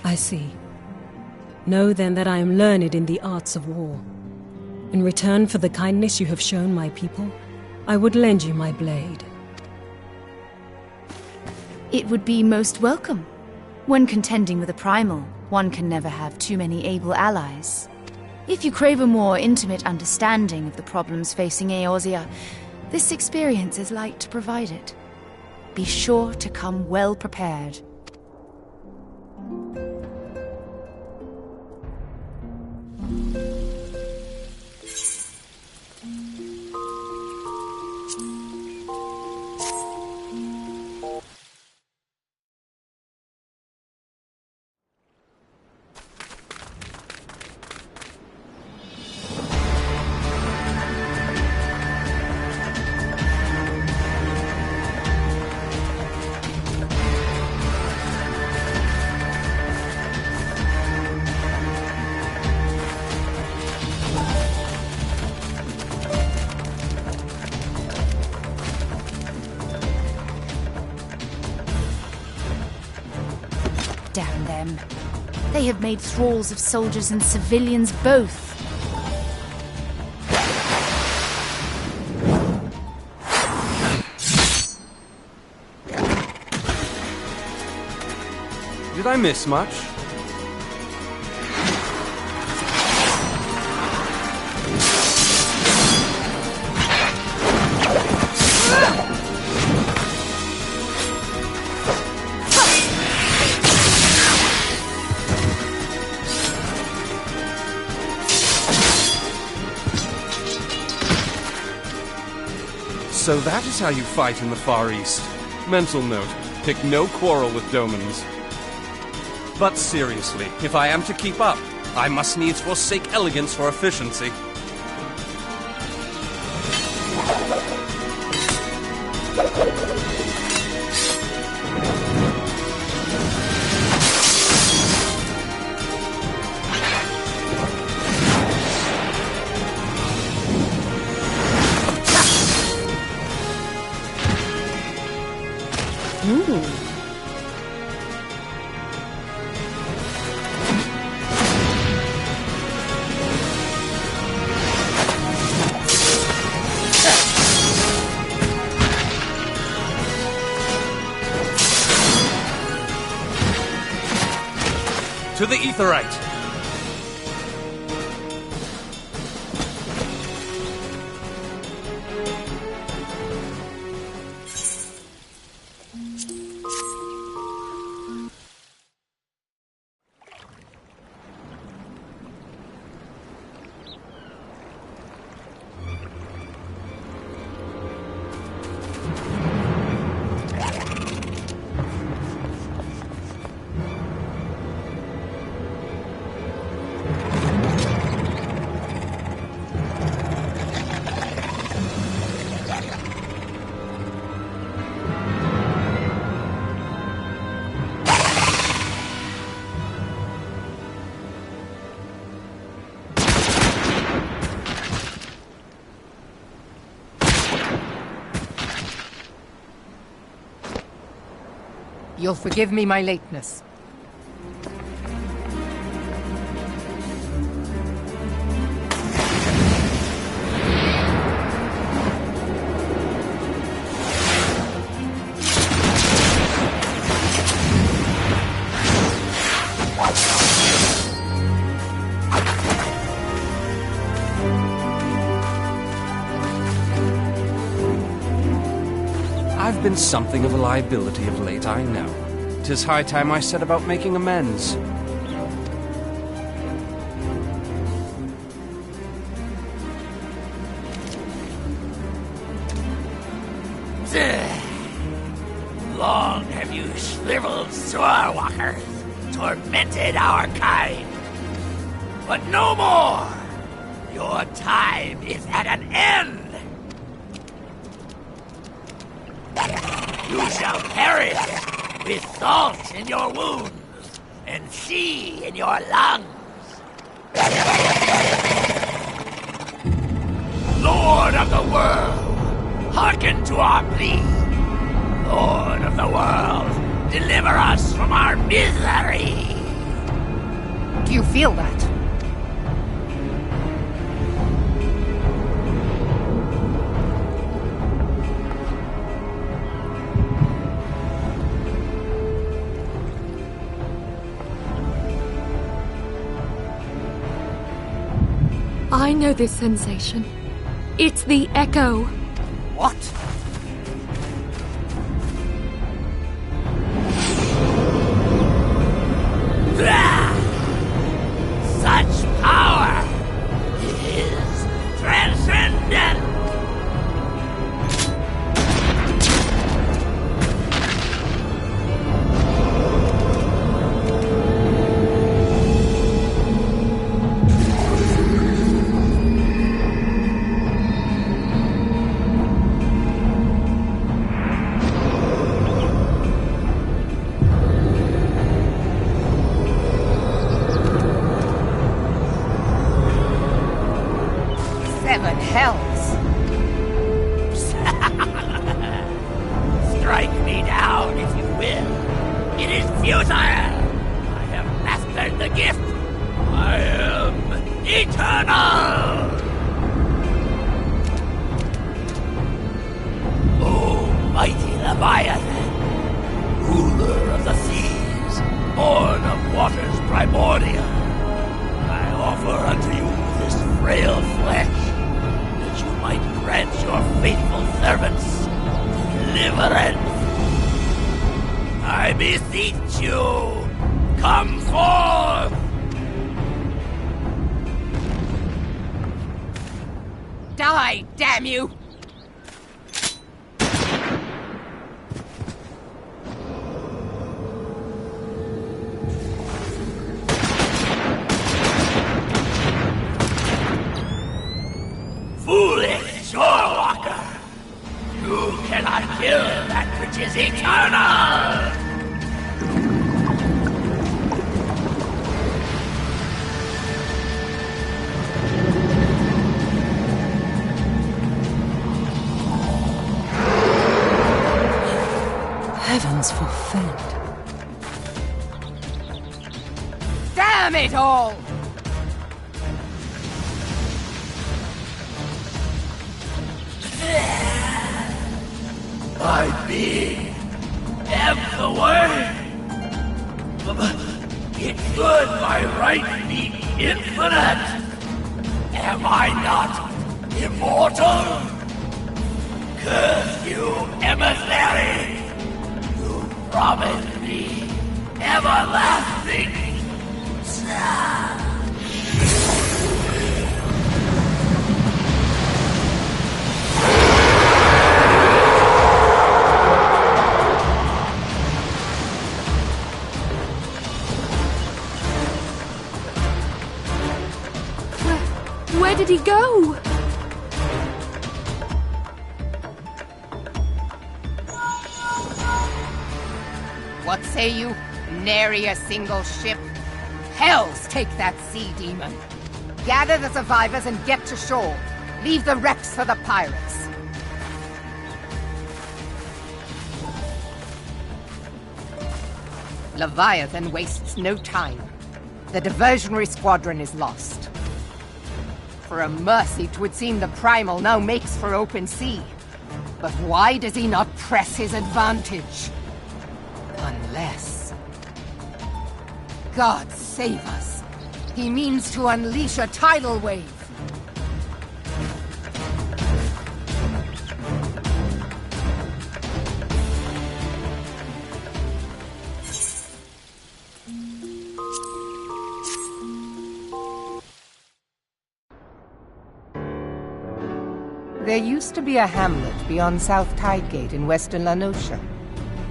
I see. Know then that I am learned in the arts of war. In return for the kindness you have shown my people, I would lend you my blade. It would be most welcome. When contending with a primal, one can never have too many able allies. If you crave a more intimate understanding of the problems facing Eorzea, this experience is like to provide it. Be sure to come well prepared. Damn them. They have made thralls of soldiers and civilians both. Did I miss much? So that is how you fight in the Far East. Mental note, pick no quarrel with Domans. But seriously, if I am to keep up, I must needs forsake elegance for efficiency. To the Aetheryte! You'll forgive me my lateness. I've been something of a liability of late, I know. 'Tis high time I set about making amends. Long have you shriveled swordwalkers tormented our kind. But no more! Your time is at an end! You shall perish with salt in your wounds and sea in your lungs. Lord of the world, hearken to our plea. Lord of the world, deliver us from our misery. Do you feel that? I know this sensation. It's the echo. What? Such power! It is transcendent! Seven hells. Strike me down if you will. It is futile! I have mastered the gift. I am eternal! O mighty Leviathan, ruler of the seas, born of waters primordial, I offer unto you this frail flesh, that you might grant your faithful servants deliverance. I beseech you, come forth! Die, damn you! Foolish shorewalker! You cannot kill that which is eternal! Heavens forfend. Damn it all! My being am the way. It could by right be infinite. Am I not immortal? Curse you, emissary! You promised me everlasting. Where did he go? What say you? Nary a single ship? Hells take that sea demon. Gather the survivors and get to shore. Leave the wrecks for the pirates. Leviathan wastes no time. The diversionary squadron is lost. For a mercy, 'twould seem the Primal now makes for open sea. But why does he not press his advantage? Unless... God save us. He means to unleash a tidal wave. There used to be a hamlet beyond South Tidegate in western Lanosha.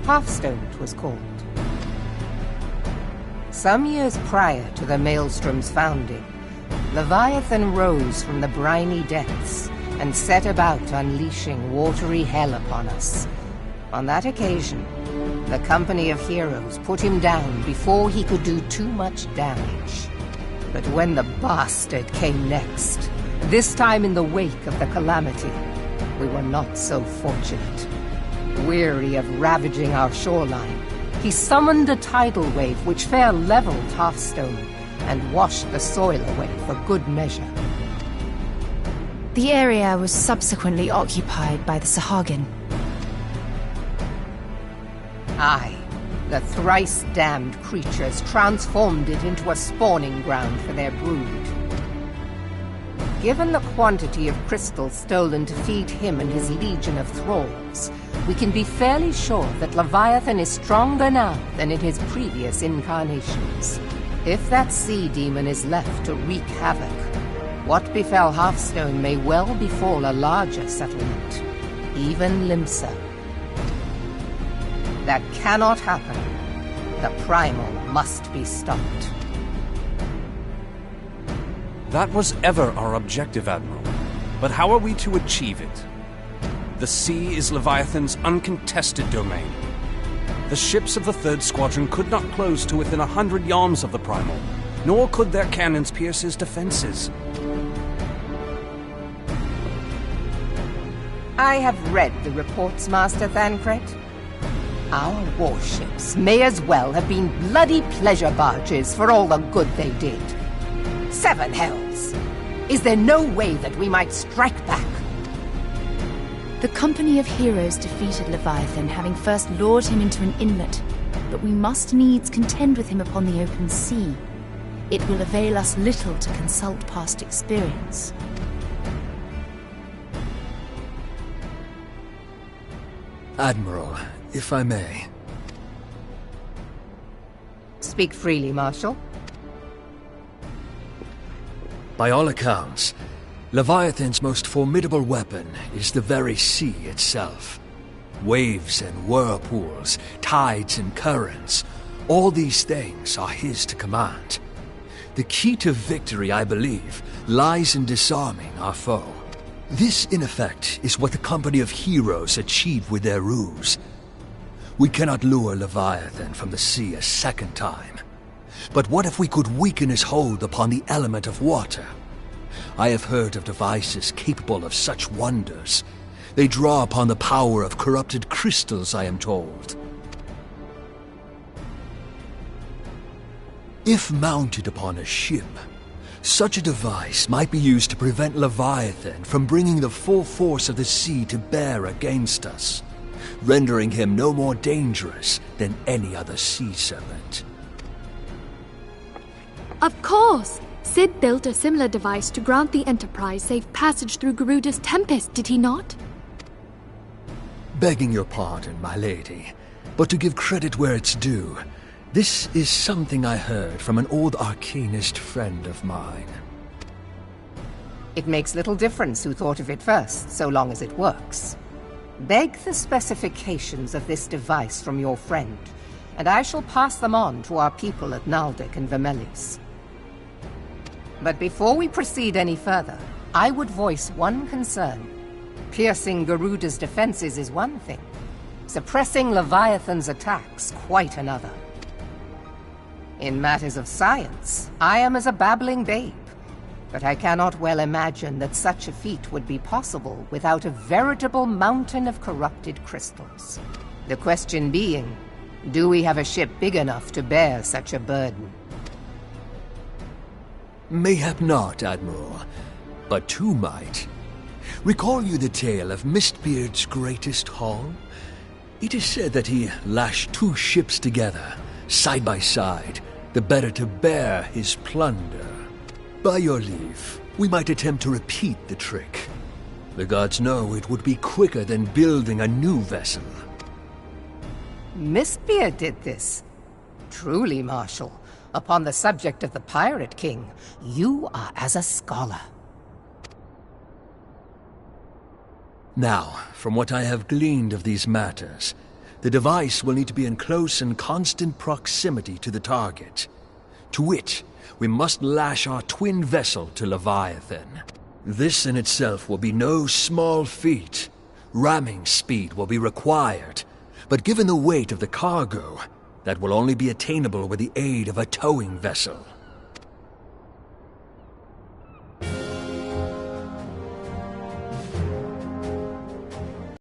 Hearthstone, it was called. Some years prior to the Maelstrom's founding, Leviathan rose from the briny depths and set about unleashing watery hell upon us. On that occasion, the company of heroes put him down before he could do too much damage. But when the bastard came next, this time in the wake of the calamity, we were not so fortunate. Weary of ravaging our shoreline, he summoned a tidal wave which fair leveled Hearthstone, and washed the soil away for good measure. The area was subsequently occupied by the Sahagin. Aye, the thrice-damned creatures transformed it into a spawning ground for their brood. Given the quantity of crystals stolen to feed him and his legion of thralls, we can be fairly sure that Leviathan is stronger now than in his previous incarnations. If that sea demon is left to wreak havoc, what befell Hearthstone may well befall a larger settlement, even Limsa. That cannot happen. The Primal must be stopped. That was ever our objective, Admiral. But how are we to achieve it? The sea is Leviathan's uncontested domain. The ships of the 3rd Squadron could not close to within 100 yards of the Primal, nor could their cannons pierce his defenses. I have read the reports, Master Thancred. Our warships may as well have been bloody pleasure barges for all the good they did. 7 hells! Is there no way that we might strike back? The company of heroes defeated Leviathan, having first lured him into an inlet, but we must needs contend with him upon the open sea. It will avail us little to consult past experience. Admiral, if I may. Speak freely, Marshal. By all accounts, Leviathan's most formidable weapon is the very sea itself. Waves and whirlpools, tides and currents, all these things are his to command. The key to victory, I believe, lies in disarming our foe. This, in effect, is what the company of heroes achieved with their ruse. We cannot lure Leviathan from the sea a second time. But what if we could weaken his hold upon the element of water? I have heard of devices capable of such wonders. They draw upon the power of corrupted crystals, I am told. If mounted upon a ship, such a device might be used to prevent Leviathan from bringing the full force of the sea to bear against us, rendering him no more dangerous than any other sea serpent. Of course! Sid built a similar device to grant the Enterprise safe passage through Garuda's Tempest, did he not? Begging your pardon, my lady, but to give credit where it's due, this is something I heard from an old arcanist friend of mine. It makes little difference who thought of it first, so long as it works. Beg the specifications of this device from your friend, and I shall pass them on to our people at Naldic and Vermelis. But before we proceed any further, I would voice one concern. Piercing Garuda's defenses is one thing. Suppressing Leviathan's attacks, quite another. In matters of science, I am as a babbling babe, but I cannot well imagine that such a feat would be possible without a veritable mountain of corrupted crystals. The question being, do we have a ship big enough to bear such a burden? Mayhap not, Admiral, but two might. Recall you the tale of Mistbeard's greatest haul? It is said that he lashed 2 ships together, side by side, the better to bear his plunder. By your leave, we might attempt to repeat the trick. The gods know it would be quicker than building a new vessel. Mistbeard did this. Truly, Marshal, upon the subject of the Pirate King, you are as a scholar. Now, from what I have gleaned of these matters, the device will need to be in close and constant proximity to the target. To wit, we must lash our twin vessel to Leviathan. This in itself will be no small feat. Ramming speed will be required, but given the weight of the cargo, that will only be attainable with the aid of a towing vessel.